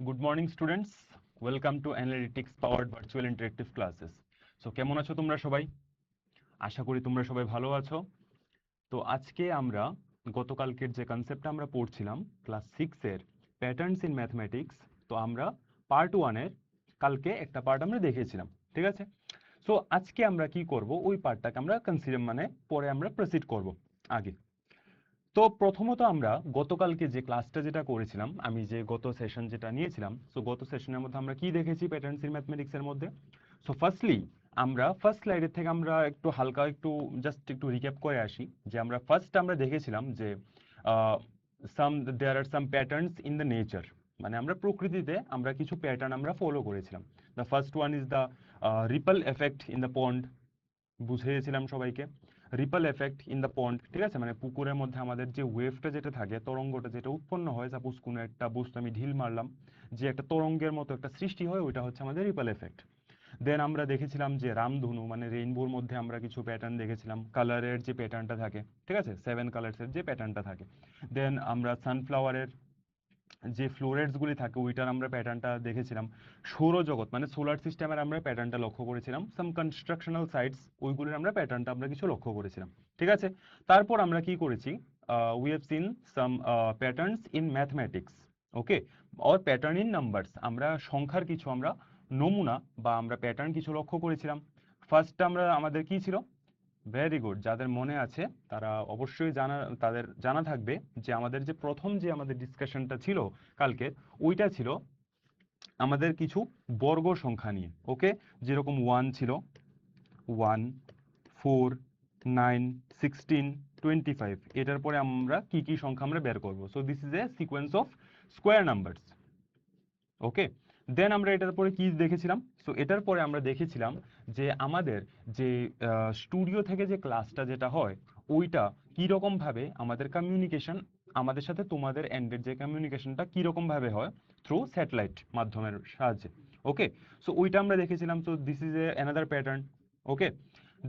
Good morning, students. Welcome to Analytics Powered Virtual Interactive Classes. So, কেমন আছো তোমরা সবাই? আশা করি তোমরা সবাই ভালো আছো। তো আজকে আমরা গতকালকের যে কনসেপ্টটা আমরা পড়ছিলাম ক্লাস 6 এর প্যাটার্নস ইন ম্যাথমেটিক্স, তো আমরা পার্ট 1 এর কালকে একটা পার্ট আমরা দেখেছিলাম, ঠিক আছে? সো আজকে আমরা কি করব, ওই পার্টটাকে আমরা কনসিডার মানে পরে আমরা প্রসিড করব আগে। তো প্রথমত আমরা গতকালকে যে ক্লাসটা যেটা করেছিলাম, আমি যে গত সেশন যেটা নিয়েছিলাম, সো গত সেশনের মধ্যে আমরা কি দেখেছি প্যাটার্নস ইন ম্যাথমেটিক্স এর মধ্যে। সো ফার্স্টলি আমরা ফার্স্ট স্লাইডের থেকে আমরা একটু হালকা একটু জাস্ট একটু রিক্যাপ করে আসি যে আমরা ফার্স্ট আমরা দেখেছিলাম যে some there are some patterns in the nature, মানে আমরা প্রকৃতিতে আমরা কিছু প্যাটার্ন আমরা ফলো করেছিলাম। The first one is the ripple effect in the pond, বুঝিয়েছিলাম সবাইকে। Ripple effect in the pond, ঠিক আছে, মানে পুকুরের মধ্যে আমাদের যে ওয়েভটা যেটা থাকে, তরঙ্গটা যেটা উৎপন্ন হয়, সাপোজ কোনো একটা বস্তু আমি ঢিল মারলাম, যে একটা তরঙ্গের মতো একটা সৃষ্টি হয়, ওইটা হচ্ছে আমাদের রিপল এফেক্ট। দেন আমরা দেখেছিলাম যে রামধনু মানে রেইনবোর মধ্যে আমরা কিছু প্যাটার্ন দেখেছিলাম, কালারের যে প্যাটার্নটা থাকে, ঠিক আছে, 7 কালার্সের যে প্যাটার্নটা থাকে। দেন আমরা সানফ্লাওয়ারের যে ফ্লোরেটস গুলি থাকে ওইটার আমরা প্যাটার্নটা দেখেছিলাম। সৌরজগৎ মানে সোলার সিস্টেমের আমরা প্যাটার্নটা লক্ষ্য করেছিলাম। সাম কনস্ট্রাকশনাল সাইটস, ওইগুলির আমরা প্যাটার্নটা আমরা কিছু লক্ষ্য করেছিলাম, ঠিক আছে। তারপর আমরা কি করেছি, we have seen some patterns in mathematics, okay, or pattern in numbers, আমরা সংখ্যার কিছু আমরা নমুনা বা আমরা প্যাটার্ন কিছু লক্ষ্য করেছিলাম। ফার্স্ট আমরা আমাদের কি ছিল, ভেরি গুড, যাদের মনে আছে তারা অবশ্যই তাদের জানা থাকবে যে আমাদের যে প্রথম যে আমাদের ডিসকাশনটা ছিল কালকে, ওইটা ছিল আমাদের কিছু বর্গ সংখ্যা নিয়ে, ওকে, যেরকম 1 ছিল, 1, 4, 9, 16, 25, এটার পরে আমরা কি কি সংখ্যা আমরা বের করব। So this is a sequence of square numbers, okay. Then আমরা এটার পরে কি দেখেছিলাম, সো এটার পরে আমরা দেখেছিলাম যে আমাদের যে স্টুডিও থেকে যে ক্লাসটা যেটা হয়, ওইটা কি রকম ভাবে আমাদের কমিউনিকেশন, আমাদের সাথে তোমাদের এন্ডের যে কমিউনিকেশনটা কি রকম ভাবে হয় থ্রু স্যাটেলাইট মাধ্যমের সাহায্যে, ওকে। সো ওইটা আমরা দেখেছিলাম। So this is a another pattern, okay.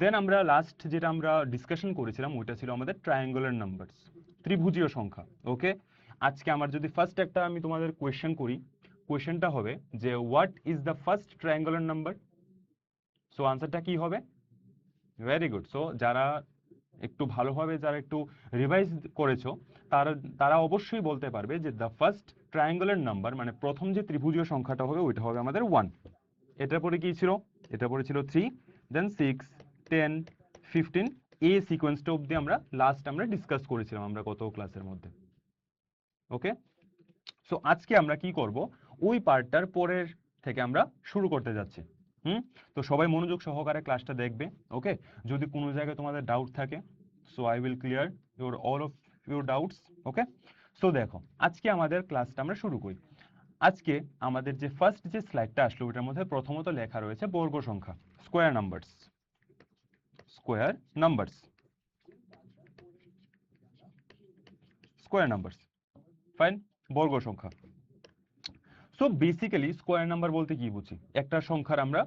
Then আমরা লাস্ট যেটা আমরা ডিসকাশন করেছিলাম ওইটা ছিল আমাদের ট্রায়াঙ্গুলার নাম্বারস, ত্রিভুজীয় সংখ্যা, ওকে। আজকে আমার যদি ফার্স্ট একটা আমি তোমাদের কোয়েশ্চেন করি, কোয়েশ্চেনটা হবে যে what is the first triangular number. So আনসারটা কি হবে? Very good. সো যারা একটু ভালোভাবে, যারা একটু রিভাইজ করেছো, তারা তারা অবশ্যই বলতে পারবে যে দ্য ফার্স্ট ট্রায়াঙ্গুলার নাম্বার মানে প্রথম যে ত্রিভুজীয় সংখ্যাটা হবে ওইটা হবে আমাদের 1। এটার পরে কি ছিল, এটা পরে ছিল 3, দেন 6, 10, 15, এই সিকোয়েন্সটা অবধি আমরা লাস্ট আমরা ডিসকাস করেছিলাম আমরা গত ক্লাসের মধ্যে, ওকে। সো আজকে আমরা কি করব, ওই পার্টটার পরের থেকে আমরা শুরু করতে যাচ্ছি। তো সবাই মনোযোগ সহকারে ক্লাসটা দেখবে, ওকে। যদি কোনো জায়গায় তোমাদের ডাউট থাকে, so I will clear your all of your doubts, okay. So দেখো আজকে আমাদের ক্লাসটা আমরা শুরু করি। আজকে আমাদের যে ফার্স্ট যে স্লাইডটা আসলো ওটার মধ্যে প্রথমত লেখা রয়েছে বর্গ সংখ্যা, square numbers, square numbers, square numbers, fine, বর্গ সংখ্যা। সো বেসিক্যালি স্কোয়ার নাম্বার বলতে কি বুঝি, একটা সংখ্যার আমরা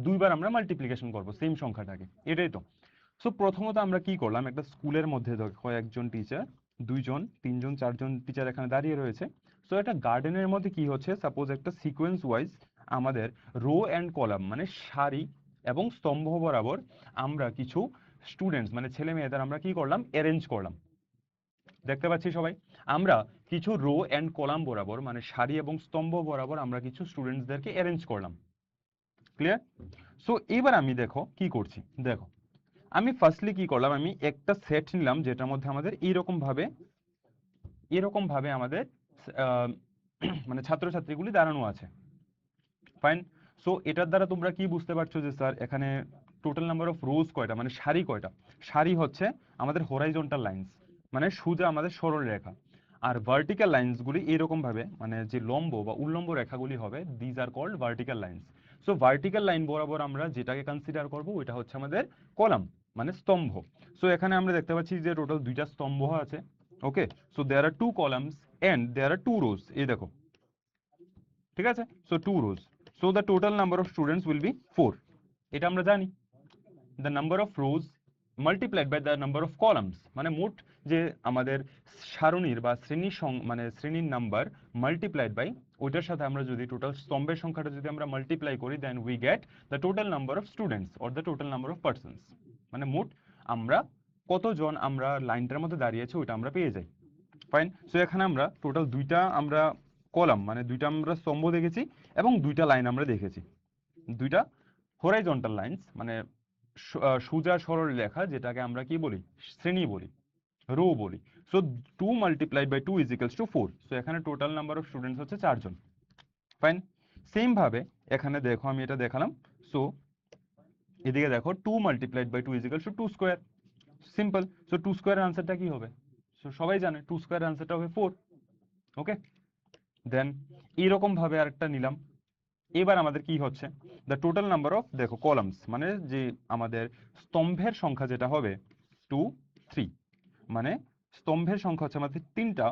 দুইবার আমরা মাল্টিপ্লিকেশন করব সেম সংখ্যাটাকে, এটাই তো। সো প্রথমত আমরা কি করলাম, একটা স্কুলের মধ্যে দেখো একজন টিচার, 2জন 3জন 4জন টিচার এখানে দাঁড়িয়ে রয়েছে। সো একটা গার্ডেনের মধ্যে কি হচ্ছে, সাপোজ একটা সিকোয়েন্স ওয়াইজ আমাদের রো অ্যান্ড কলাম মানে সারি এবং স্তম্ভ বরাবর আমরা কিছু স্টুডেন্টস মানে ছেলে মেয়েদের আমরা কি করলাম, অ্যারেঞ্জ করলাম। দেখতে পাচ্ছি সবাই, আমরা কিছু রো অ্যান্ড কলাম বরাবর মানে সারি এবং স্তম্ভ বরাবর আমরা কিছু স্টুডেন্টসদেরকে অ্যারেঞ্জ করলাম, ক্লিয়ার। সো এবার আমি দেখো কি করছি, দেখো আমি ফার্স্টলি কি করলাম, আমি একটা সেট নিলাম যেটার মধ্যে আমাদের এরকম ভাবে আমাদের আহ, মানে ছাত্রছাত্রীগুলি দাঁড়ানো আছে, ফাইন। সো এটার দ্বারা তোমরা কি বুঝতে পারছো যে স্যার এখানে টোটাল নাম্বার অফ রোজ কয়টা, মানে সারি কয়টা। সারি হচ্ছে আমাদের হরাইজন্টাল লাইন্স, মানে সোজা আমাদের সরল রেখা। আর ভার্টিক্যাল লাইন্সগুলি এরকম ভাবে মানে যে লম্ব বা উল্লম্ব রেখাগুলি হবে, these are called vertical lines. So vertical line বরাবর আমরা যেটাকে কনসিডার করব ওইটা হচ্ছে আমাদের কলাম মানে স্তম্ভ। সো এখানে আমরা দেখতে পাচ্ছি যে টোটাল দুইটা স্তম্ভ আছে, okay. So there are 2 columns and there are 2 rows, এই দেখো, ঠিক আছে। So 2 rows, so the total number of students will be 4, এটা আমরা জানি। The number of rows multiplied by the number of columns, মানে মোট যে আমাদের সারণীর বা শ্রেণীর মানে শ্রেণীর নাম্বার মাল্টিপ্লাইড বাই ওইটার সাথে আমরা যদি টোটাল স্তম্ভের সংখ্যাটা যদি আমরা মাল্টিপ্লাই করি, then we get the total number of students or the total number of persons, মানে মোট আমরা কতজন আমরা লাইনটার মধ্যে দাঁড়িয়েছি ওইটা আমরা পেয়ে যাই। ফাইন। সো এখানে আমরা টোটাল দুইটা আমরা কলাম মানে দুইটা আমরা স্তম্ভ দেখেছি এবং দুইটা লাইন আমরা দেখেছি, দুইটা হরাইজন্টাল লাইন্স মানে সোজা সরল লেখা, যেটাকে আমরা কি বলি, শ্রেণী বলি, রো বলি। So 2 multiplied by 2 is equals to 4। So এখানে টোটাল নাম্বার অফ স্টুডেন্টস হচ্ছে 4 জন। ফাইন। সেম ভাবে এখানে দেখো আমি এটা দেখালাম। সো এদিকে দেখো 2 multiplied by 2 is equals to 2 square. Simple. So 2 স্কয়ারের আনসারটা কি হবে? সো সবাই জানে 2 স্কয়ারের আনসারটা হবে 4। ওকে, দেন এইরকম ভাবে আরেকটা নিলাম। এবার আমাদের কি হচ্ছে, দ্য টোটাল নাম্বার অফ দেখো কলামস মানে যে আমাদের স্তম্ভের সংখ্যা যেটা হবে 2 3, মানে স্তম্ভের সংখ্যা হচ্ছে আমাদের 3টা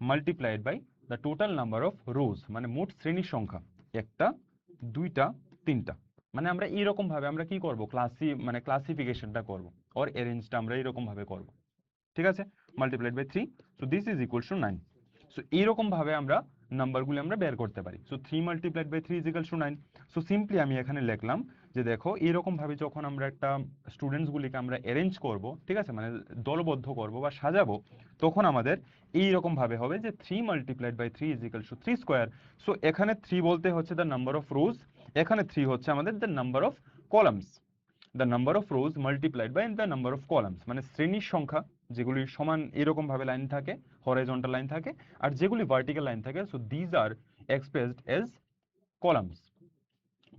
multiplied by the total number of rows, মানে মোট শ্রেণীর সংখ্যা 1টা 2টা 3টা। মানে আমরা এইরকম ভাবে আমরা কি করব, মানে ক্লাসিফিকেশনটা করব, অর অ্যারেঞ্জটা আমরা এরকম ভাবে করব। ঠিক আছে, multiplied by 3, so this is equals to 9। So এইরকম ভাবে আমরা নাম্বারগুলো আমরা বের করতে পারি। So 3 multiplied by 3 is equals to 9। So simply আমি এখানে লিখলাম যে দেখো এরকম ভাবে যখন আমরা একটা স্টুডেন্টসগুলিকে আমরা অ্যারেঞ্জ করব, ঠিক আছে, মানে দলবদ্ধ করব বা সাজাবো, তখন আমাদের এইরকম ভাবে হবে যে 3 multiplied by 3 is equals to 3 square. So এখানে 3 বলতে হচ্ছে দ্য নাম্বার অফ রোজ, এখানে 3 হচ্ছে আমাদের the number of columns, the number of rows multiplied by the number of columns, মানে শ্রেণীর সংখ্যা যেগুলি সমান এরকম ভাবে লাইন থাকে, হরাইজন্টাল লাইন থাকে, আর যেগুলি ভার্টিক্যাল লাইন থাকে, so these are expressed as columns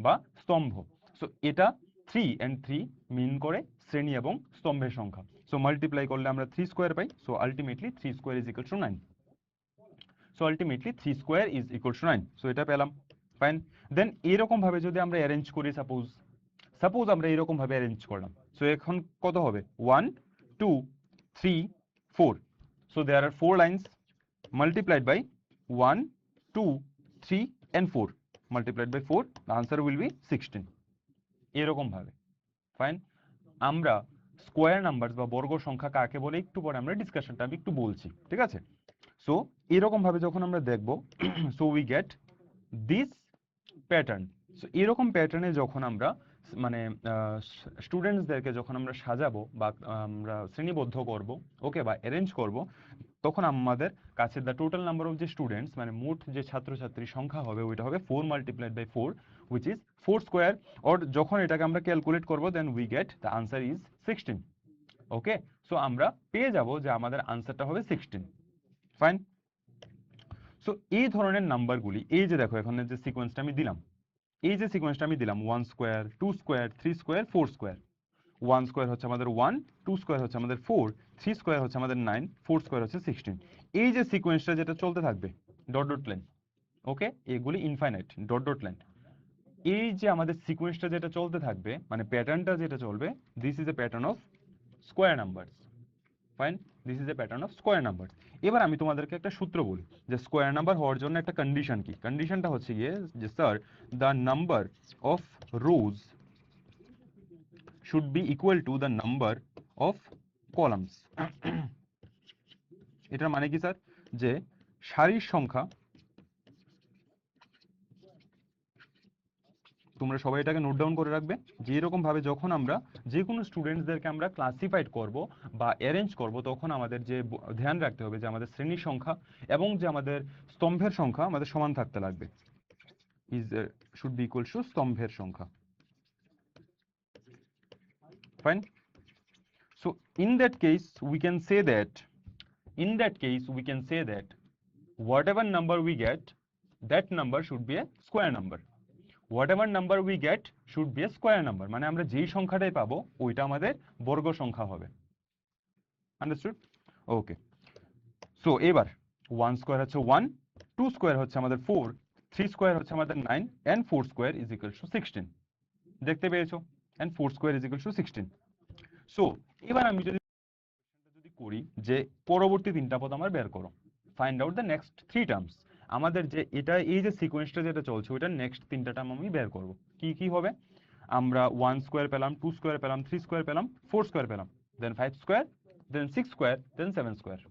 বা স্তম্ভ। সো এটা 3 and 3 মিন করে শ্রেণী এবং স্তম্ভের সংখ্যা। সো মাল্টিপ্লাই করলে আমরা 3 square pi. So ultimately 3 square is equal two 9। So ultimately 3 square is equal two 9। So এটা পেলাম। ফাইন। দেন এরকম ভাবে যদি আমরা অ্যারেঞ্জ করি, সাপোজ আমরা এরকম ভাবে অ্যারেঞ্জ করলাম। সো এখন কত হবে, 1 2 3 4। So there are 4 lines multiplied by 1 2 3 and 4, multiplied by 4, the answer will be 16। এরকম ভাবে। ফাইন। আমরা স্কয়ার নাম্বারস বা বর্গ সংখ্যা কাকে বলে একটু পরে আমরা ডিসকাশনটা আমি একটু বলছি, ঠিক আছে। সো এরকম ভাবে যখন আমরা দেখব, so we get this pattern. So এরকম প্যাটার্নে যখন আমরা মানে স্টুডেন্টসদেরকে যখন আমরা সাজাবো বা আমরা শ্রেণীবদ্ধ করব, ওকে, বা অ্যারেঞ্জ করব, তখন আমাদের কাছে দ্য টোটাল নাম্বার অফ যে স্টুডেন্টস মানে মোট যে ছাত্রছাত্রীর সংখ্যা হবে ওইটা হবে 4 multiplied by 4 which is 4 square. Or যখন এটাকে আমরা ক্যালকুলেট করব, then we get the answer is 16। Okay, so আমরা পেয়ে যাব যে আমাদের আনসারটা হবে 16। ফাইন। সো এই ধরনের নাম্বারগুলি, এই যে দেখো এখানে যে সিকোয়েন্সটা আমি দিলাম, এই যে সিকোয়েন্সটা আমি দিলাম 1 square 2 square 3 square 4 square. 1 square হচ্ছে আমাদের 1, 2 স্কয়ার হচ্ছে আমাদের 4, 3 স্কয়ার হচ্ছে আমাদের 9, 4 স্কয়ার হচ্ছে 16। এই যে সিকোয়েন্সটা যেটা চলতে থাকবে ডট ডট লাইন, ওকে, এগুলি ইনফাইনাইট ডট ডট লাইন। এই যে আমাদের সিকোয়েন্সটা যেটা চলতে থাকবে মানে প্যাটার্নটা যেটা চলবে, this is A pattern of square numbers. Fine, this is A pattern of square number. এবার আমি তোমাদেরকে একটা সূত্র বলি যে স্কয়ার নাম্বার হওয়ার জন্য একটা কন্ডিশন কি। কন্ডিশনটা হচ্ছে গিয়ে যে sir the number of rose should be equal to the number of columns। এটার মানে কি স্যার, যে সারির সংখ্যা, তোমরা সবাই এটাকে নোট ডাউন করে রাখবে, যে এরকম ভাবে যখন আমরা যে কোনো স্টুডেন্টসদেরকে আমরা ক্লাসিফাইড করব বা অ্যারেঞ্জ করব, তখন আমাদের যে ধ্যান রাখতে হবে যে আমাদের শ্রেণীর সংখ্যা এবং যে আমাদের স্তম্ভের সংখ্যা আমাদের সমান থাকতে লাগবে। Is should be equal to স্তম্ভের সংখ্যা। Fine. So in that case we can say that whatever number we get, that number should be a square number। whatever number we get should be a square number, মানে আমরা যেই সংখ্যাটাই পাবো ওইটা আমাদের বর্গ সংখ্যা হবে। আন্ডারস্টুড? ওকে। সো এবার 1 স্কয়ার হচ্ছে 1, 2 স্কয়ার হচ্ছে আমাদের 4, 3 স্কয়ার হচ্ছে আমাদের 9 and 4 square is equal two 16। দেখতে পেয়েছো? and 4 square is equal two 16। So এবার আমি যদি করি যে পরবর্তী তিনটা পদ আমার বের করো, find out the next 3 terms. আমাদের যে এটা এই যে সিকোয়েন্সটা যেটা চলছে ওইটার নেক্সট তিনটা টার্ম আমি বের করব। কি কি হবে, আমরা 1 স্কয়ার পেলাম, 2 স্কয়ার পেলাম, 3 স্কয়ার পেলাম, 4 স্কয়ার পেলাম। then 5 square, then 6 square, then 7 square.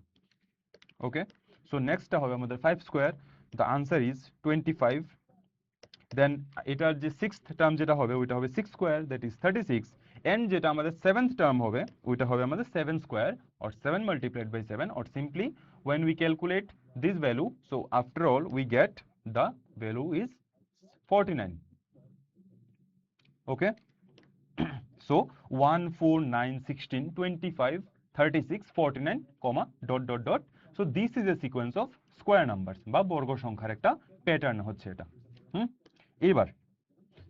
Okay, so next হবে আমাদের 5 square, the answer is 25. Then এটার যে 6th টার্ম যেটা হবে ওইটা হবে 6 square, that is 36, and যেটা আমাদের 7th টার্ম হবে ওইটা হবে আমাদের 7 square or 7 multiplied by 7, or simply when we calculate this value, so after all we get the value is 49. Okay, so 1 4 9 16 25 36 49 comma dot dot dot. So this is a sequence of square numbers বা বর্গ সংখ্যার একটা pattern হচ্ছে এটা। এবার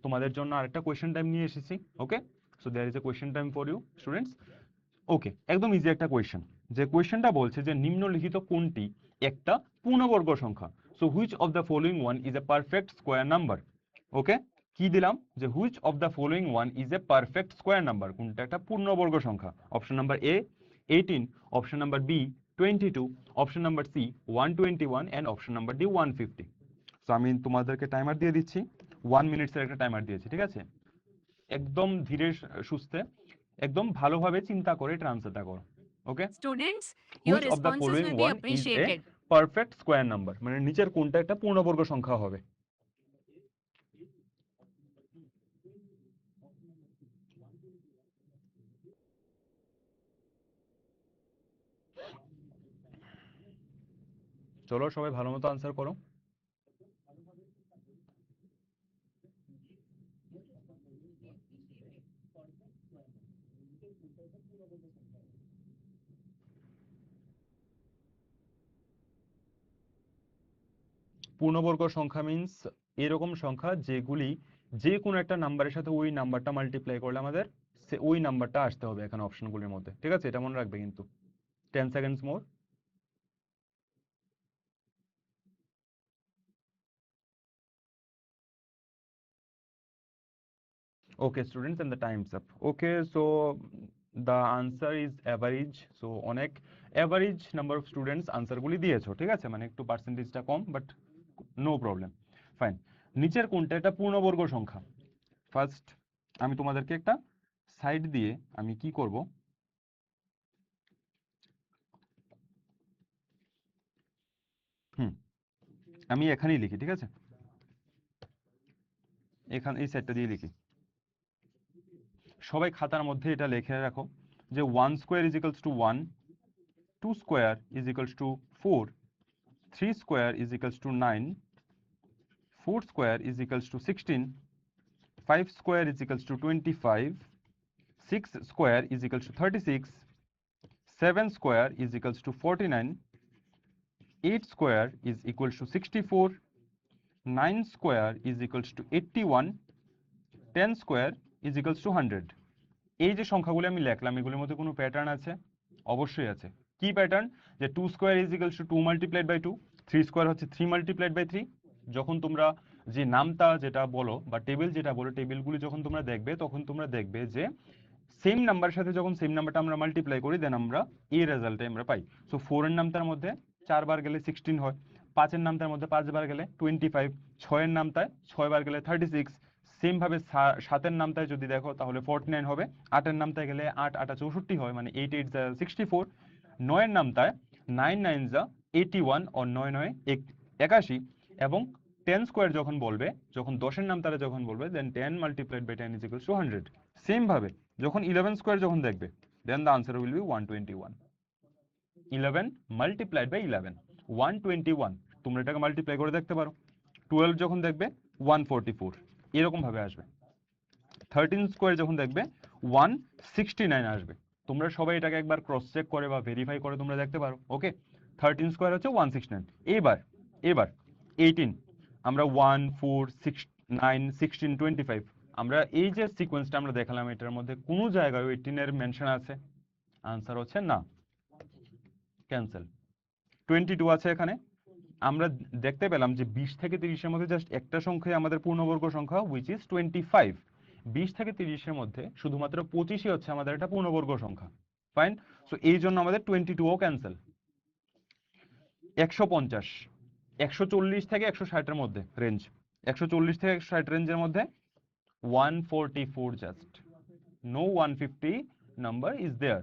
তোমাদের জন্য আরেকটা কোয়েশ্চেন টাইম নিয়ে এসেছি। Okay, so there is a question time for you students. Okay, একদম ইজি একটা কোয়েশ্চেন, যে কোয়েশ্চেনটা বলছে যে নিম্নলিখিত কোনটি একটা পূর্ণবর্গ সংখ্যা। So which of the following one is a perfect square number. Okay, কি দিলাম যে which of the following one is a perfect square number, কোনটা একটা পূর্ণবর্গ সংখ্যা। Option number A 18, option number B 22, option number C 121 and option number D 150। So আমি তোমাদেরকে timer দিয়ে দিচ্ছি, 1 মিনিটসের একটা টাইমার দিয়েছি, ঠিক আছে? একদম ধীরে সুস্থে একদম ভালোভাবে চিন্তা করে এটা আনসারটা করো। ওকে, Students, your which of the responses following will be one is A appreciated. Perfect square number, মানে নিচের কোনটা একটা পূর্ণবর্গ সংখ্যা হবে। চলো সবাই ভালো মতো আনসার করো। পূর্ণবর্গ সংখ্যা মিন্স এরকম সংখ্যা যেগুলি যে কোনো একটা নাম্বারের সাথে ওই নাম্বারটা মাল্টিপ্লাই করলে আমাদের ওই নাম্বারটা আসতে হবে এখানে অপশনগুলির মধ্যে, ঠিক আছে? এটা মনে রাখবে কিন্তু। 10 seconds more. Okay students, and the time's up. Okay, so the answer is average. So অনেক average number of students answer গুলি দিয়েছো, ঠিক আছে? মানে একটু পার্সেন্টেজটা কম, বাট নো প্রবলেম, ফাইন। নিচের কোনটা একটা পূর্ণবর্গ সংখ্যা? ফার্স্ট আমি তোমাদেরকে একটা সাইড দিয়ে আমি কি করব, আমি এখানেই লিখি, ঠিক আছে? এখানে এই সাইডটা দিয়ে লিখি। সবাই খাতার মধ্যে এটা লিখে রাখো যে 1 square is equals two 1, 2 square is equals to 4, 3 square is equals to 9, 4 square is equals two 16, 5 square is equals two 25, 6 square is equals two 36, 7 square is equals two 49, 8 square is equals two 64, 9 square is equals two 81, 10 square is equals to 100। এই যে সংখ্যাগুলো আমি লিখলাম এগুলোর মধ্যে কোনো pattern আছে? অবশ্যই আছে। কি প্যাটার্ন? যে 2 square is equals to 2 multiplied by 2, 3 square হচ্ছে 3 মাল্টিপ্লাইড বাই 3। যখন তোমরা যে নামতা যেটা বলো বা টেবিল যেটা বলো, টেবিলগুলি যখন তোমরা দেখবে তখন তোমরা দেখবে যে সেম নাম্বারের সাথে যখন সেম নাম্বারটা আমরা মাল্টিপ্লাই করি দেন আমরা এই রেজাল্টে আমরা পাই। সো 4 এর নামতার মধ্যে 4 বার গেলে 16 হয়, 5 এর নামতার মধ্যে 5 বার গেলে 25, 6 এর নামতায় 6 বার গেলে 36, সেম ভাবে 7 এর নামতায় যদি দেখো তাহলে 49 হবে, 8 এর নামতায় গেলে 8 8 64 হয়, মানে 8 8 64, 9 এর নামতায় 9 9 81 ও 9 9 81, এবং 10 স্কয়ার যখন বলবে, যখন 10 এর নামতারে যখন বলবে then 10 multiplied by 10 is equals to 100। Same ভাবে যখন 11 স্কয়ার যখন দেখবে then the answer will be 121। 11 multiplied by 11 121, তোমরা এটাকে মাল্টিপ্লাই করে দেখতে পারো। 12 যখন দেখবে 144, এরকম ভাবে আসবে। 13 স্কয়ার যখন দেখবে 169 আসবে। তোমরা সবাই এটাকে একবার ক্রস চেক করে বা ভেরিফাই করে তোমরা দেখতে পারো। ওকে, 13 স্কয়ার হচ্ছে 169। এবার 18, আমরা 1 4 6 9 16 25, আমরা এই যে সিকোয়েন্সটা আমরা দেখালাম এটার মধ্যে কোনো জায়গায় 18 এর মেনশন আছে? আনসার হচ্ছে না, ক্যান্সেল। 22 আছে এখানে। আমরা দেখতে পেলাম যে 20 থেকে 30 এর মধ্যে জাস্ট একটা সংখ্যাই আমাদের পূর্ণবর্গ সংখ্যা, হুইচ ইজ 25। 20 থেকে 30 এর মধ্যে শুধুমাত্র 25ই হচ্ছে আমাদের একটা পূর্ণবর্গ সংখ্যা, ফাইন। সো এই জন্য আমাদের 22ও ক্যান্সেল। 150, 140 থেকে 160 এর মধ্যে রেঞ্জ, 140 থেকে 160 রেঞ্জের মধ্যে 144 just, no 150 number is there.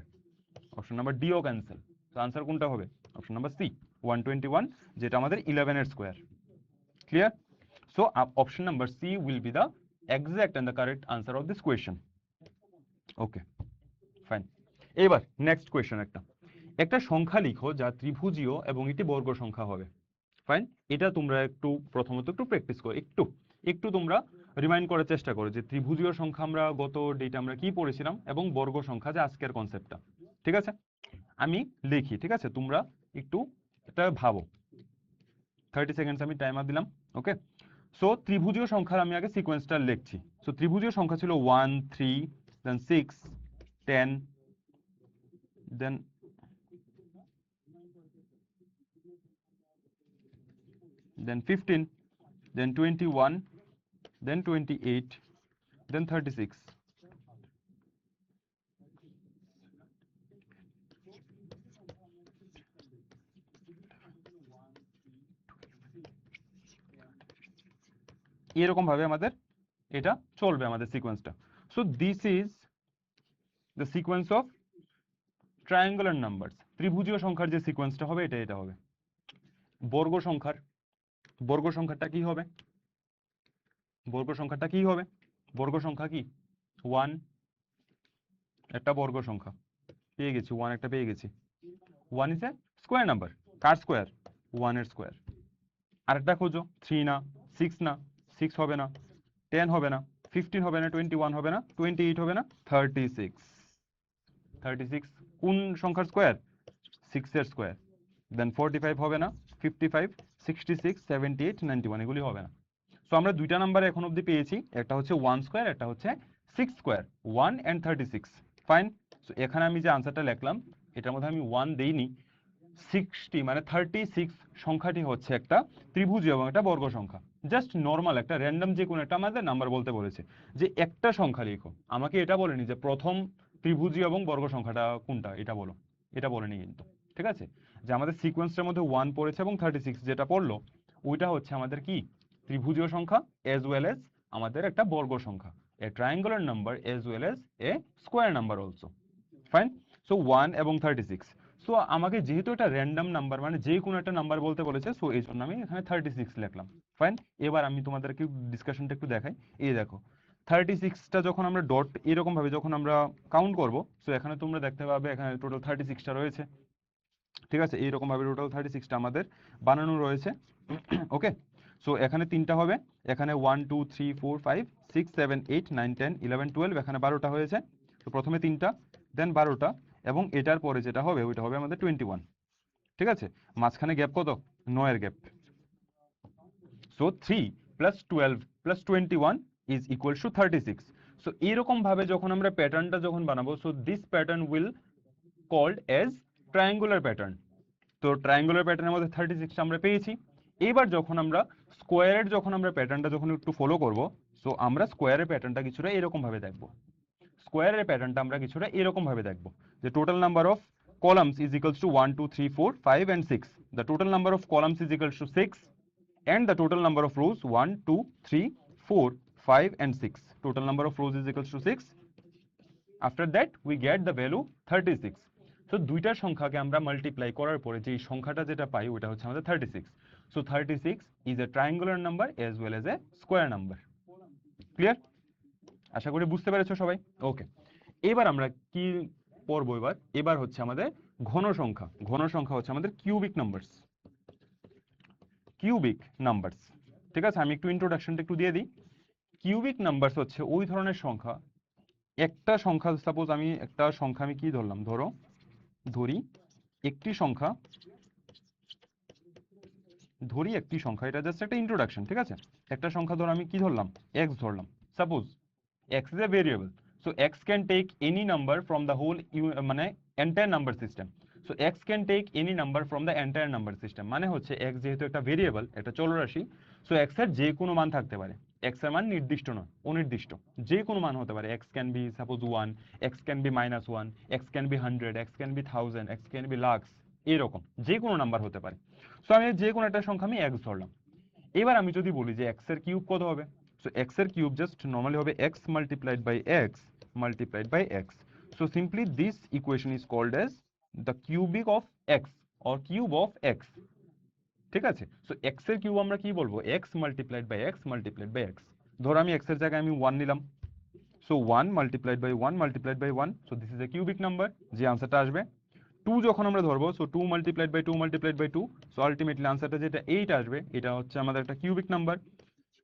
Option number ডিও ক্যান্সেল। তো আনসার কোনটা হবে? অপশন নাম্বার সি 121, যেটা আমাদের 11 এর square. Clear? So option number C will be the exact and the correct answer of this question. Okay, fine. এবার next question, একটা সংখ্যা লিখো যা ত্রিভুজীয় এবং এটি বর্গ সংখ্যা হবে। ফাইন, এটা তোমরা একটু প্রথমত একটু প্র্যাকটিস করো, একটু একটু তোমরা রিমাইন্ড করার চেষ্টা করো যে ত্রিভুজীয় সংখ্যা আমরা গত ডেটে আমরা কি পড়েছিলাম এবং বর্গ সংখ্যা যে আজকের কনসেপ্টটা। ঠিক আছে, আমি লিখি, ঠিক আছে, তোমরা একটু এটা ভাবো। 30 সেকেন্ডস আমি টাইমার দিলাম। ওকে, সো ত্রিভুজীয় সংখ্যার আমি আগে সিকোয়েন্সটা লিখছি। সো ত্রিভুজীয় সংখ্যা ছিল 1 3 দেন 6 10 দেন 15 then 21 then 28 then 36। এরকম ভাবে আমাদের এটা চলবে আমাদের সিকোয়েন্সটা। So this is the sequence of triangular numbers. ত্রিভুজীয় সংখ্যার যে সিকোয়েন্সটা হবে এটা হবে। বর্গ সংখ্যাটা কি হবে? বর্গ সংখ্যাটা কি হবে? বর্গ সংখ্যা কি? 1 একটা বর্গ সংখ্যা পেয়ে গেছি, 1 একটা পেয়ে গেছি। 1 is a square number. Car square? 1 এর স্কোয়ার। আরেকটা খোঁজো, 3 না, 6 না, 6 হবে না, 10 হবে না, 15 হবে না, 21 হবে না, 28 হবে না, 36। 36 কোন সংখ্যার স্কোয়ার? 6 এর স্কোয়ার। দেন 45 হবে না, 55, 66, 78, 91 এগুলি হবে না। সো আমরা দুইটা নাম্বার এখন অবধি পেয়েছি, একটা হচ্ছে 1 স্কোয়ার, একটা হচ্ছে 6 স্কোয়ার, 1 and 36। ফাইন। সো এখানে আমি যে আনসারটা লিখলাম এটার মধ্যে আমি 1 দেইনি, 60 মানে 36 সংখ্যাটি হচ্ছে একটা ত্রিভুজীয় এবং একটা বর্গ সংখ্যা। জাস্ট নর্মাল একটা র্যান্ডম যে কোনো একটা আমাদের নাম্বার বলতে বলেছে যে একটা সংখ্যা লিখো, আমাকে এটা বলেনি যে প্রথম ত্রিভুজীয় এবং বর্গ সংখ্যাটা কোনটা এটা বলো, এটা বলেনি কিন্তু। ঠিক আছে, যে আমাদের সিকোয়েন্সটার মধ্যে 1 পড়েছে এবং 36 যেটা পড়লো ওইটা হচ্ছে আমাদের কি ত্রিভুজীয় সংখ্যা এজ ওয়েল এজ আমাদের একটা বর্গ সংখ্যা, a triangular number as well as a square number also. Fine. So 1 এবং 36। সো আমাকে যেহেতু এটা র্যান্ডম নাম্বার মানে যে কোনো একটা নাম্বার বলতে বলেছে, সো এই জন্য আমি এখানে 36 লিখলাম। ফাইন। এবার আমি তোমাদেরকে ডিসকাশনটা একটু দেখাই। এই দেখো 36টা যখন আমরা ডট এরকম ভাবে যখন আমরা কাউন্ট করব, সো এখানে তোমরা দেখতে পাবে এখানে টোটাল 36টা রয়েছে। ঠিক আছে, এইরকম ভাবে টোটাল 36টা আমাদের বানানো রয়েছে। ওকে, সো এখানে তিনটা হবে, এখানে 1 2 3 4 5 6 7 8 9 10 11 12, এখানে 12টা হয়েছে। তো প্রথমে তিনটা দেন 12টা এবং এটার পরে যেটা হবে ওইটা হবে আমাদের 21। ঠিক আছে, মাঝখানে গ্যাপ কত? 9 এর gap. So 3 plus 12 plus 21 is equal to 36। So এরকম ভাবে যখন আমরা প্যাটার্নটা যখন বানাবো, so this pattern will called as triangular pattern. তো ট্রায়াঙ্গুলার প্যাটার্নের মধ্যে 36টা আমরা পেয়েছি। এবার যখন আমরা স্কোয়ারের যখন আমরা প্যাটার্নটা যখন একটু ফলো করব, সো আমরা স্কোয়ারের প্যাটার্নটা কিছুটা এরকম ভাবে দেখবো। স্কোয়ারের প্যাটার্নটা আমরা কিছুটা এরকম ভাবে দেখবো যে total number of columns is equals to 1 2 3 4 5 and 6. The total number of columns is equals to 6 and the total number of rows 1 2 3 4 5 and 6. Total number of rows is equals to 6. After that we get the value 36. So দুইটা সংখ্যাকে আমরা multiply করার পরে যে সংখ্যাটা যেটা পাই ওটা হচ্ছে আমাদের 36. So 36 is a triangular number as well as a square number. Clear? আশা করি বুঝতে পেরেছো সবাই। ওকে, এবার আমরা কি পড়বো? এবার হচ্ছে আমাদের ঘন সংখ্যা। ঘন সংখ্যা হচ্ছে আমাদের কিউবিক নাম্বারস। কিউবিক নাম্বারস, ঠিক আছে, আমি একটু ইন্ট্রোডাকশনটা একটু দিয়ে দিই। কিউবিক নাম্বারস হচ্ছে ওই ধরনের সংখ্যা, একটা সংখ্যা সাপোজ আমি একটা সংখ্যা আমি কি ধরলাম, ধরি একটি সংখ্যা, এটা জাস্ট একটা ইন্ট্রোডাকশন। ঠিক আছে, একটা সংখ্যা ধরো আমি কি ধরলাম, এক্স ধরলাম। Suppose x is a variable, so x can take any number from the whole মানে entire number system. So x can take any number from the entire number system মানে হচ্ছে x যেহেতু একটা ভেরিয়েবল, একটা চলরাশি, so x এর যে কোনো মান থাকতে পারে। x এর মান নির্দিষ্ট নয়, অনির্দিষ্ট, যে কোনো মান হতে পারে। x can be suppose 1, x can be -1, x can be 100, x can be 1000, x can be lakhs, এরকম যে কোনো নাম্বার হতে পারে। সো আমি যে কোনো একটা সংখ্যা আমি x ধরলাম। এবার আমি যদি বলি যে x এর কিউব কত হবে, so x এর কিউব জাস্ট নরমালি হবে x multiplied by x multiplied by x. So simply this equation is called as the cubic of x or cube of x, ঠিক আছে। সো এক্স এর cube আমরা কি বলবো, x multiplied by x multiplied by x. ধরো আমি x এর জায়গায় আমি 1 নিলাম, so 1 multiplied by 1 multiplied by 1, so this is a cubic number, যে আনসারটা আসবে। 2 যখন আমরা ধরবো, so 2 multiplied by 2 multiplied by 2, so ultimately আনসারটা যেটা 8 আসবে, এটা হচ্ছে আমাদের একটা cubic number.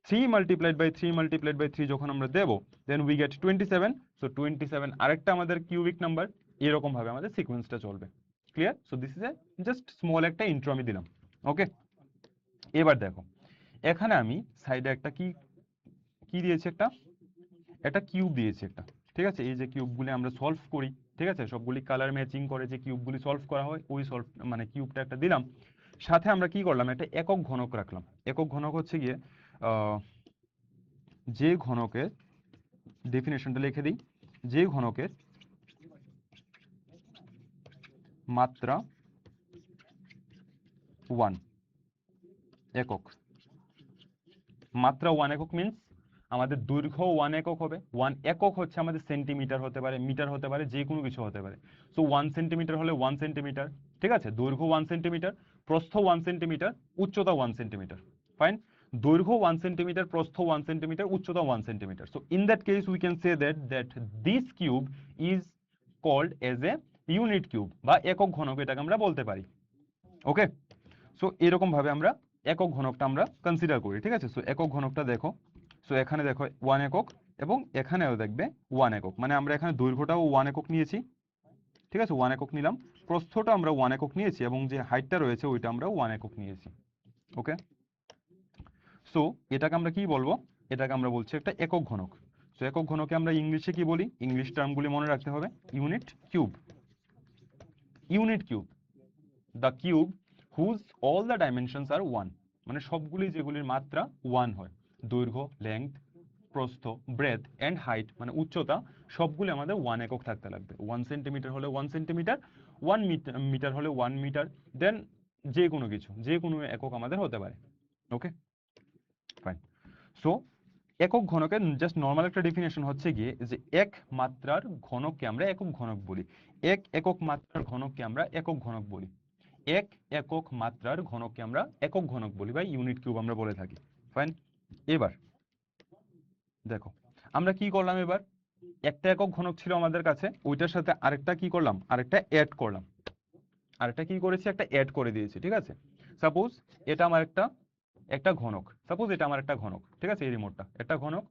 3 multiplied by 3 multiplied by 3 যখন আমরা দেবো, দেন উই গেট 27, সো 27 আরেকটা আমাদের কিউবিক নাম্বার। এরকম ভাবে আমাদের সিকোয়েন্সটা চলবে। Clear? So this is A just small একটা ইন্ট্রো আমি দিলাম। ওকে, এবার দেখো এখানে আমি সাইডে একটা কি কি দিয়েছি, একটা একটা কিউব দিয়েছি একটা, ঠিক আছে। এই যে কিউবগুলি আমরা সলভ করি, ঠিক আছে, সবগুলি কালার ম্যাচিং করে যে কিউবগুলি সলভ করা হয়, ওই সলভ মানে কিউবটা একটা দিলাম। সাথে আমরা কি করলাম, একটা একক ঘনক রাখলাম। একক ঘনক হচ্ছে গিয়ে যে ঘনকের ডেফিনেশনটা লিখে দিই, যে ঘনকের মাত্রা 1 একক। মাত্রা 1 একক মিন্স আমাদের দৈর্ঘ্য 1 একক হবে। 1 একক হচ্ছে আমাদের সেন্টিমিটার হতে পারে, মিটার হতে পারে, যে কোনো কিছু হতে পারে। সো 1 সেন্টিমিটার হলে 1 সেন্টিমিটার, ঠিক আছে। দৈর্ঘ্য 1 সেন্টিমিটার, প্রস্থ 1 সেন্টিমিটার, উচ্চতা 1 সেন্টিমিটার। ফাইন। দৈর্ঘ্য 1 সেন্টিমিটার, প্রস্থ 1 সেন্টিমিটার, উচ্চতা 1 centimetre. So in that case we can say that this cube is called as a unit cube, বা একক ঘনক এটাকে আমরা বলতে পারি। ওকে, সো এরকম ভাবে আমরা একক ঘনকটা আমরা কনসিডার করি, ঠিক আছে। সো একক ঘনকটা দেখো, সো এখানে দেখো 1 একক, এবং এখানেও দেখবে 1 একক, মানে আমরা এখানে দৈর্ঘ্যটাও 1 একক নিয়েছি, ঠিক আছে, 1 একক নিলাম। প্রস্থটা আমরা 1 একক নিয়েছি, এবং যে হাইটটা রয়েছে ওইটা আমরা 1 একক নিয়েছি। ওকে, সো এটাকে আমরা কি বলবো, এটাকে আমরা বলছি একটা একক ঘনক। সো একক ঘনকে আমরা ইংলিশে কি বলি, ইংলিশ টার্মগুলি মনে রাখতে হবে। Unit cube, unit cube, the cube whose all the dimensions are 1, মানে সবগুলি যেগুলির মাত্রা 1 হয়। দৈর্ঘ্য, লেংথ, প্রস্থ, ব্রেথ এন্ড হাইট, মানে উচ্চতা, সবগুলি আমাদের 1 একক থাকতে লাগবে। 1 সেন্টিমিটার হলে 1 সেন্টিমিটার, 1 মিটার হলে 1 মিটার, দেন যে কোনো কিছু, যে কোনো একক আমাদের হতে পারে। ওকে, ফাইন। সো একক ঘনকের জাস্ট নর্মাল একটা ডেফিনেশন হচ্ছে গিয়ে যে এক মাত্রার ঘনককে আমরা একক ঘনক বলি। এক একক মাত্রার ঘনককে আমরা একক ঘনক বলি। এক একক মাত্রার ঘনককে আমরা একক ঘনক বলি, বা ইউনিট কিউব আমরা বলে থাকি। ফাইন। এবার দেখো আমরা কি করলাম, এবার একটা একক ঘনক ছিল আমাদের কাছে, ওইটার সাথে আরেকটা কি করলাম, আরেকটা অ্যাড করলাম। আরেকটা কি করেছি, একটা অ্যাড করে দিয়েছি, ঠিক আছে। সাপোজ এটা আমার একটা একটা ঘনক, সাপোজ এটা আমার একটা ঘনক, ঠিক আছে, এই রিমোটটা একটা ঘনক,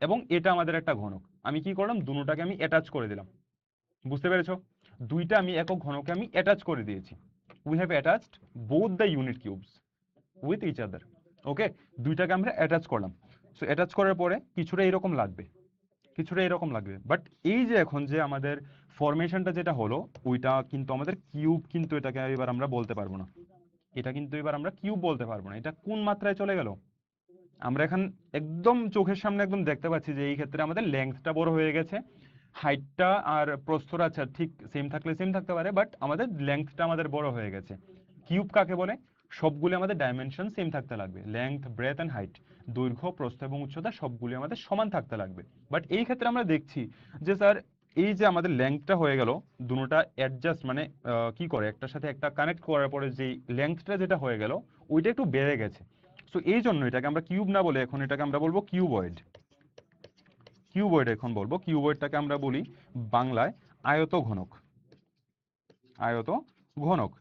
এবং এটা আমাদের একটা ঘনক। আমি কি করলাম, দুটোটাকে আমি অ্যাটাচ করে দিলাম। বুঝতে পেরেছো? দুইটা আমি একক ঘনকে আমি অ্যাটাচ করে দিয়েছি। We have attached both the unit cubes with each other. Okay, দুইটাকে আমরা অ্যাটাচ করলাম। সো অ্যাটাচ করার পরে কিছুটা এরকম লাগবে, কিছুটা এরকম লাগবে, বাট এই যে এখন যে আমাদের ফরমেশনটা যেটা হলো, ওইটা কিন্তু আমাদের কিউব, কিন্তু এটাকে এবার আমরা বলতে পারবো না। এটা কিন্তু এবার আমরা কিউব বলতে পারবো না। এটা কোন মাত্রায় চলে গেল, আমরা এখন একদম চোখের সামনে একদম দেখতে পাচ্ছি যে এই ক্ষেত্রে আমাদের লেন্থটা বড় হয়ে গেছে, হাইটটা আর প্রস্থটা আচ্ছা ঠিক সেম থাকলে সেম থাকতে পারে, বাট আমাদের লেন্থটা আমাদের বড় হয়ে গেছে। কিউব কাকে বলে, সবগুলো আমাদের ডাইমেনশন সেম থাকতে লাগবে, লেন্থ, ব্রেথ এন্ড হাইট, দৈর্ঘ্য, প্রস্থ এবং উচ্চতা সবগুলো আমাদের সমান থাকতে লাগবে। বাট এই ক্ষেত্রে আমরা দেখছি যে স্যার এই যে আমাদের লেন্থটা হয়ে গেল, দুটোটা অ্যাডজাস্ট মানে কি করে একটার সাথে একটা কানেক্ট করার পরে যে লেন্থটা যেটা হয়ে গেল, ওইটা একটু বেড়ে গেছে। সো এই জন্য এটাকে আমরা কিউব না বলে এখন এটাকে আমরা বলবো কিউবয়েড। কিউবয়েড এখন বলবো, কিউবয়েডটাকে আমরা বলি বাংলায় আয়ত ঘনক। আয়ত ঘনক।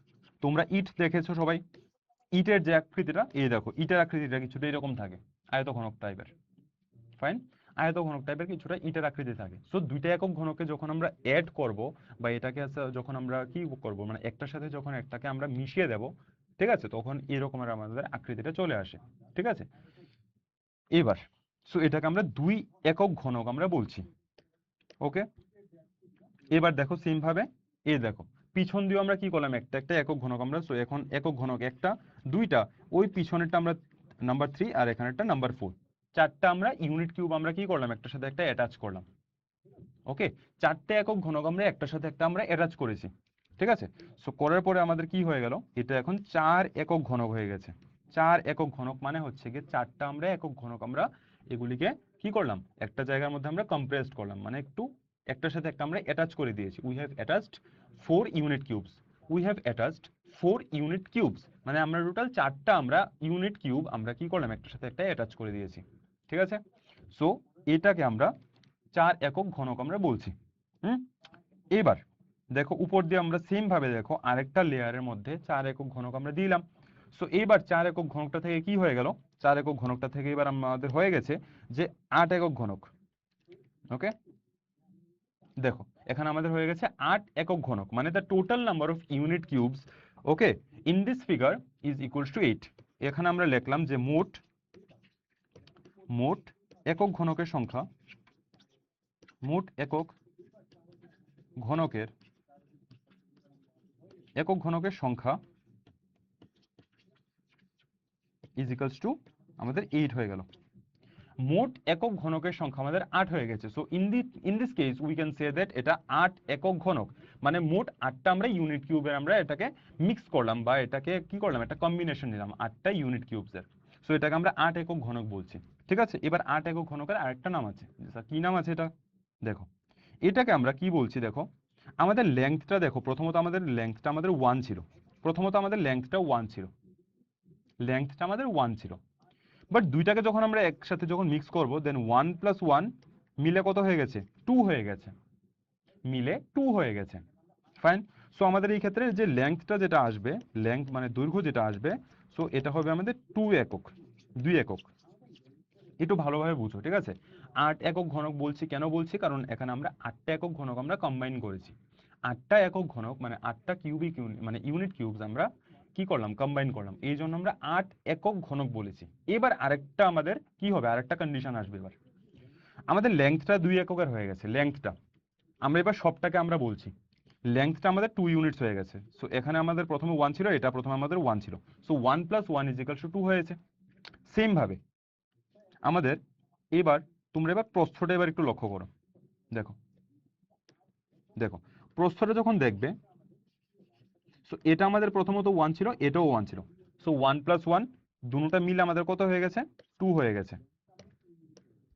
তোমরা ইট দেখেছো সবাই, ইটের যে আকৃতিটা, এই দেখো ইটের আকৃতিটা কিছুটা এরকম থাকে, আয়ত ঘনক টাইপের। ফাইন, আয়ত ঘনক টাইপের কিছুটা ইটের আকৃতি থাকে। সো দুইটা একক ঘনকে যখন আমরা অ্যাড করব, বা এটাকে যখন আমরা কি করব, মানে একটার সাথে যখন একটাকে আমরা মিশিয়ে দেব, ঠিক আছে, তখন এরকমের আমাদের আকৃতিটা চলে আসে, ঠিক আছে। এবার সো এটাকে আমরা দুই একক ঘনক আমরা বলছি। ওকে, এবার দেখো সেম ভাবে এই দেখো পিছন দিয়ে আমরা কি করলাম, একটা একটা একক ঘনক আমরা, সো এখন একক ঘনক একটা, দুইটা, ওই পিছনেরটা আমরা নাম্বার 3, আর এখানেরটা নাম্বার 4, চারটা আমরা ইউনিট কিউব আমরা কি করলাম, একটার সাথে একটা অ্যাটাচ করলাম। ওকে, চারটে একক ঘনক আমরা একটার সাথে একটা আমরা অ্যাটাচ করেছি, ঠিক আছে। সো করার পরে আমাদের কি হয়ে গেল, এটা এখন 4 একক ঘনক হয়ে গেছে। 4 একক ঘনক মানে হচ্ছে গিয়ে চারটা আমরা একক ঘনক আমরা এগুলিকে কি করলাম, একটা জায়গার মধ্যে আমরা কম্প্রেসড করলাম, মানে একটু একটার সাথে একটা আমরা অ্যাটাচ করে দিয়েছি। We have attached 4 unit cubes. We have attached 4 unit cubes, মানে আমরা টোটাল 4টা আমরা ইউনিট কিউব আমরা কি করলাম, একটার সাথে একটা অ্যাটাচ করে দিয়েছি। ঠিক আছে, সো এটাকে আমরা 4 একক ঘনক আমরা বলছি। এবার দেখো উপর দিয়ে আমরা সেম ভাবে দেখো আরেকটা লেয়ারের মধ্যে 4 একক ঘনক আমরা দিলাম। সো এইবার 4 একক ঘনকটা থেকে কি হয়ে গেল, 4 একক ঘনকটা থেকে এবার আমাদের হয়ে গেছে যে 8 একক ঘনক। ওকে, দেখো এখানে আমাদের হয়ে গেছে 8 একক ঘনক, মানে the total number of unit cubes okay in this figure is equals two 8। এখানে আমরা লিখলাম যে মোট একক ঘনকের সংখ্যা, মোট একক ঘনকের সংখ্যা ইজ ইকুয়ালস টু আমাদের 8 হয়ে গেল। মোট একক ঘনকের সংখ্যা আমাদের 8 হয়ে গেছে। So in this case we can say that এটা 8 একক ঘনক, মানে মোট 8টা আমরা ইউনিট কিউবের আমরা এটাকে মিক্স করলাম বা এটাকে কি করলাম, একটা কম্বিনেশন নিলাম 8টা ইউনিট কিউবসের। সো এটাকে আমরা 8 একক ঘনক বলছি। ঠিক আছে, এবার 8 একক ঘনকের আরেকটা নাম আছে, কি নাম আছে এটা দেখো, এটাকে আমরা কি বলছি দেখো, আমাদের লেংথটা দেখো, প্রথমত আমাদের লেংথটা আমাদের 1 ছিল, লেংথটা 1 ছিল, বাট দুইটাকে যখন আমরা একসাথে যখন মিক্স করব দেন 1 + 1 মিলে কত হয়ে গেছে, 2 হয়ে গেছে, ফাইন। সো আমাদের এই ক্ষেত্রে যে লেংথটা যেটা আসবে, লেংথ মানে দৈর্ঘ্য যেটা আসবে, সো এটা হবে আমাদের 2 একক, 2 একক। একটু ভালোভাবে বুঝো, ঠিক আছে। 8 একক ঘনক বলছি, কেন বলছি, কারণ এখানে আমরা 8টা একক ঘনক আমরা কম্বাইন করেছি। 8টা একক ঘনক মানে 8টা কিউবিক মানে ইউনিট কিউবস আমরা কি করলাম, কম্বাইন করলাম, এই জন্য আমরা 8 একক ঘনক বলেছি। এবার আরেকটা আমাদের কি হবে, আরেকটা কন্ডিশন আসবে। এবার আমাদের লেংথটা 2 এককের হয়ে গেছে, লেংথটা আমরা এবার সবটাকে আমরা বলছি, লেংথটা আমাদের 2 ইউনিটস হয়ে গেছে। সো এখানে আমাদের প্রথমে 1 ছিল, এটা প্রথমে আমাদের 1 ছিল, সো 1 + 1 = 2 হয়েছে। সেম ভাবে আমাদের এবার তোমরা এবার প্রস্থটা এবার একটু লক্ষ্য করো, দেখো দেখো প্রস্থটা যখন দেখবে, সো এটা আমাদের প্রথমত 1 ছিল, এটাও 1 ছিল, সো 1 + 1 দুটোটা মিলে আমাদের কত হয়ে গেছে, 2 হয়ে গেছে,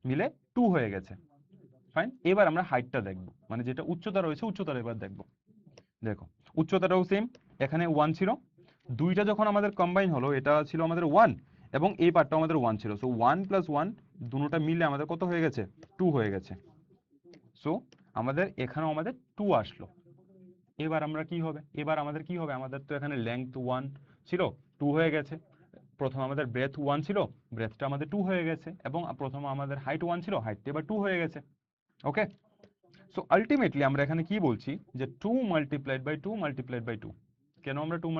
মিলে 2 হয়ে গেছে। ফাইন, এবার আমরা হাইটটা দেখব, মানে যেটা উচ্চতা রয়েছে উচ্চতাটা এবার দেখব। দেখো উচ্চতাটাও সেম, এখানে 1 ছিল, দুইটা যখন আমাদের কম্বাইন হলো, এটা ছিল আমাদের 1 এবং এই পার্টটাও আমাদের 1 ছিল, সো 1 + 1 দুটোটা মিলে আমাদের কত হয়ে গেছে, 2 হয়ে গেছে। সো আমাদের এখানেও আমাদের 2 আসলো। এবার আমরা কি হবে, আমাদের তো এখানে লেংথ 1 ছিল, 2 হয়ে গেছে। প্রথম আমাদের ব্রেথ 1 ছিল, ব্রেথটা আমাদের 2 হয়ে গেছে, এবং প্রথম আমাদের হাইট 1 ছিল, হাইটটা এবার 2 হয়ে গেছে। ওকে, সো আলটিমেটলি আমরা এখানে কি বলছি যে 2 × 2 × 2। কেন আমরা 2 ×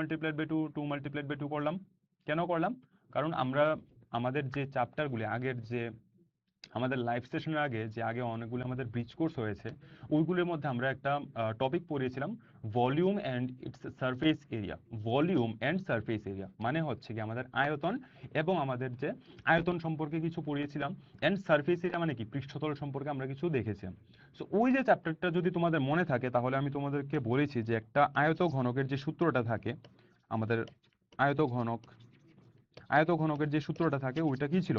2 করলাম, কেন করলাম, কারণ আমরা আমাদের যে চ্যাপ্টারগুলি আগের যে আমাদের লাইভ সেশনের আগে অনেকগুলো আমাদের ব্রিজ কোর্স হয়েছে, ওইগুলোর মধ্যে আমরা একটা টপিক পড়িয়েছিলাম volume and its surface area. মানে হচ্ছে কি আমাদের আয়তন, এবং আমাদের যে আয়তন সম্পর্কে কিছু পড়িয়েছিলাম, অ্যান্ড সারফেস এরিয়া মানে কি পৃষ্ঠতল সম্পর্কে আমরা কিছু দেখেছিলাম। সো ওই যে চ্যাপ্টারটা যদি তোমাদের মনে থাকে, তাহলে আমি তোমাদেরকে বলেছি যে একটা আয়ত ঘনকের যে সূত্রটা থাকে, আমাদের আয়ত ঘনকের যে সূত্রটা থাকে ওইটা কি ছিল,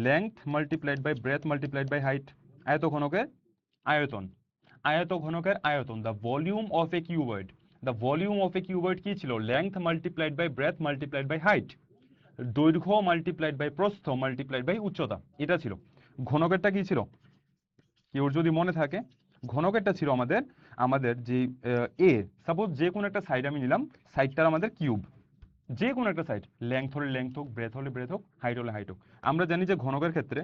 length multiplied by breadth multiplied by height. আয়ত ঘনকের আয়তন, the volume of a cuboid কি ছিল, length multiplied by breadth multiplied by height, দৈর্ঘ্য মাল্টিপ্লাইড বাই প্রস্থ মাল্টিপ্লাইড বাই উচ্চতা, এটা ছিল। ঘনকেরটা কি ছিল, কেউ যদি মনে থাকে, ঘনকেরটা ছিল আমাদের যে এ, সাপোজ যে কোনো একটা সাইড আমি নিলাম, সাইডটার আমাদের কিউব, যে কোনো একটা সাইড, লেংথ হলে লেংথ হোক, ব্রেথ হলে ব্রেথ হোক, হাইট হলে হাইট হোক। আমরা জানি যে ঘনকের ক্ষেত্রে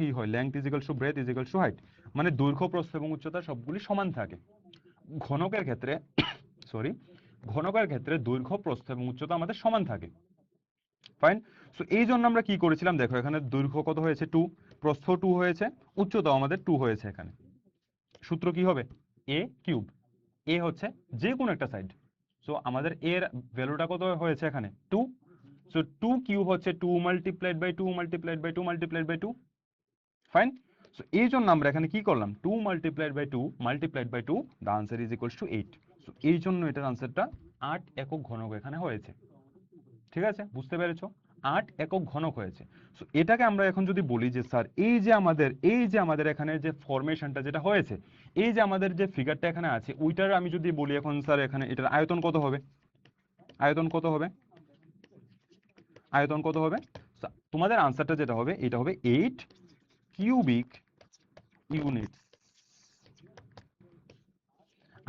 কি হয়, লেংথ = ব্রেথ = হাইট, মানে দৈর্ঘ্য প্রস্থ এবং উচ্চতা সবগুলি সমান থাকে। ঘনকের ক্ষেত্রে দৈর্ঘ্য প্রস্থ এবং উচ্চতা আমাদের সমান থাকে। ফাইন, সো এই জন্য আমরা কি করেছিলাম, দেখো এখানে দৈর্ঘ্য কত হয়েছে, 2, প্রস্থ 2 হয়েছে, উচ্চতাও আমাদের 2 হয়েছে। এখানে সূত্র কি হবে, a³ এ হচ্ছে যে কোনো একটা সাইড, সো আমাদের এর ভ্যালুটা কত হয়েছে এখানে 2, সো 2³ হচ্ছে 2 × 2 × 2 × 2। ফাইন, সো এই জন্য আমরা এখানে কি করলাম, 2 × 2 × 2, the answer is equals two 8। So এই জন্য এটার আনসারটা 8 একক ঘনক এখানে হয়েছে। ঠিক আছে, বুঝতে পেরেছো? 8 একক ঘনক হয়েছে। সো এটাকে আমরা এখন যদি বলি যে স্যার এই যে আমাদের এখানে যে ফরমেশনটা যেটা হয়েছে, এই যে আমাদের যে ফিগারটা এখানে আছে ওইটার আমি যদি বলি এখন স্যার এখানে এটার আয়তন কত হবে, আয়তন কত হবে, আয়তন কত হবে? তোমাদের আনসারটা যেটা হবে এটা হবে 8 কিউবিক ইউনিট।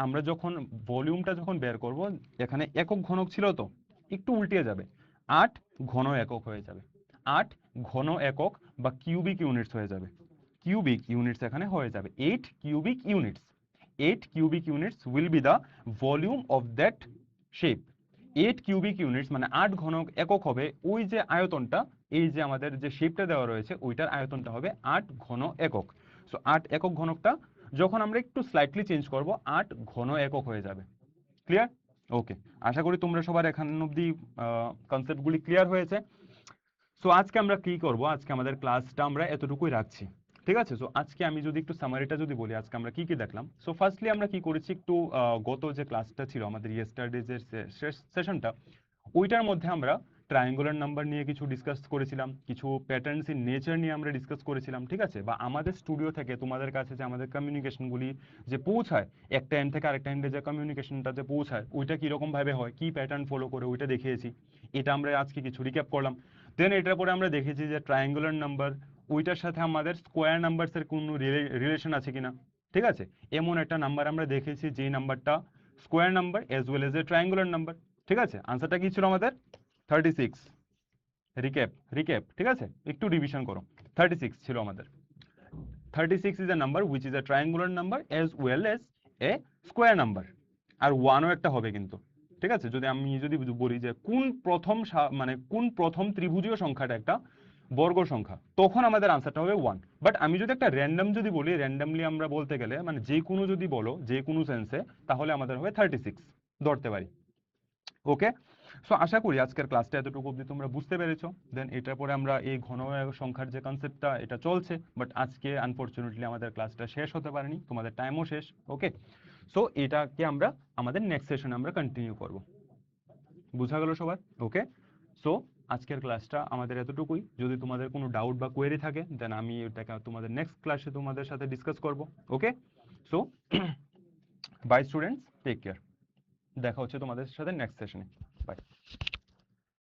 আমরা যখন ভলিউমটা যখন বের করব, এখানে একক ঘনক ছিল তো একটু উল্টিয়ে যাবে, 8 ঘন একক হয়ে যাবে, 8 ঘন একক বা কিউবিক ইউনিটস হয়ে যাবে, কিউবিক ইউনিটস এখানে হয়ে যাবে 8 cubic units. 8 cubic units will be the volume of that shape. 8 cubic units মানে 8 ঘন একক হবে ওই যে আয়তনটা, এই যে আমাদের যে শেপটা দেওয়া রয়েছে ওইটার আয়তনটা হবে 8 ঘন একক। সো 8 একক ঘনকটা যখন আমরা একটু স্লাইটলি চেঞ্জ করব 8 ঘন একক হয়ে যাবে। ক্লিয়ার? ওকে, আশা করি তোমরা সবার এখান অব্দি কনসেপ্টগুলি ক্লিয়ার হয়েছে। সো আজকে আমরা কি করব, আজকে আমাদের ক্লাসটা আমরা এতটুকুই রাখছি, ঠিক আছে? সো আজকে আমি যদি একটু সামারিটা যদি বলি আজকে আমরা কি কি দেখলাম। সো ফার্স্টলি আমরা কি করেছি, একটু গত যে ক্লাসটা ছিল আমাদের ইয়েস্টারডেজের সেশনটা, ওইটার মধ্যে আমরা ট্রায়াঙ্গুলার নাম্বার নিয়ে কিছু ডিসকাস করেছিলাম, কিছু প্যাটার্নস ইন নেচার নিয়ে আমরা ডিসকাস করেছিলাম, ঠিক আছে? বা আমাদের স্টুডিও থেকে তোমাদের কাছে যে আমাদের কমিউনিকেশনগুলি যে পৌঁছায়, একটা এন্ড থেকে আরেকটা এন্ডে যে কমিউনিকেশনটা যে পৌঁছায় ওইটা কীরকম ভাবে হয়, কি প্যাটার্ন ফলো করে ওইটা দেখিয়েছি। এটা আমরা আজকে কিছু রিক্যাপ করলাম। দেন এটার পরে আমরা দেখেছি যে ট্রায়াঙ্গুলার নাম্বার ওইটার সাথে আমাদের স্কোয়ার নাম্বারসের কোনো রিলেশন আছে কিনা, ঠিক আছে? এমন একটা নাম্বার আমরা দেখেছি যে নাম্বারটা square number as well as এ ট্রায়াঙ্গুলার নাম্বার, ঠিক আছে? আনসারটা কি ছিল আমাদের? 36। রিক্যাপ রিক্যাপ, ঠিক আছে? একটু রিভিশন করো। 36 ছিল আমাদের। 36 is a number which is a triangular number as well as a square number. আর 1ও একটা হবে কিন্তু, ঠিক আছে? যদি বলি যে কোন প্রথম ত্রিভুজীয় সংখ্যাটা একটা বর্গ সংখ্যা, তখন আমাদের আনসারটা হবে 1। বাট আমি যদি একটা র্যান্ডম যদি বলি, র্যান্ডমলি আমরা বলতে গেলে মানে যে কোনো যদি বলো যে কোনো সেন্সে, তাহলে আমাদের হবে 36 ধরতে পারি। ওকে, সো আশা করি আজকের ক্লাসটা এতটুকু অবধি তোমরা বুঝতে পেরেছো। দেন এটার পরে আমরা এই ঘন সংখ্যার যে কনসেপ্টটা এটা চলছে, বাট আজকে আনফরচুনেটলি আমাদের ক্লাসটা শেষ হতে পারেনি, তোমাদের টাইমও শেষ। ওকে, সো এটাকে আমরা আমাদের নেক্সট সেশনে আমরা কন্টিনিউ করব। বুঝা গেল সবার? ওকে, সো আজকের ক্লাসটা আমাদের এতটুকুই। যদি তোমাদের কোনো ডাউট বা কোয়েরি থাকে দেন আমি এটাকে তোমাদের নেক্সট ক্লাসে তোমাদের সাথে ডিসকাস করব। Okay, so bye students, take care. দেখা হচ্ছে তোমাদের সাথে নেক্সট সেশনে। বাই।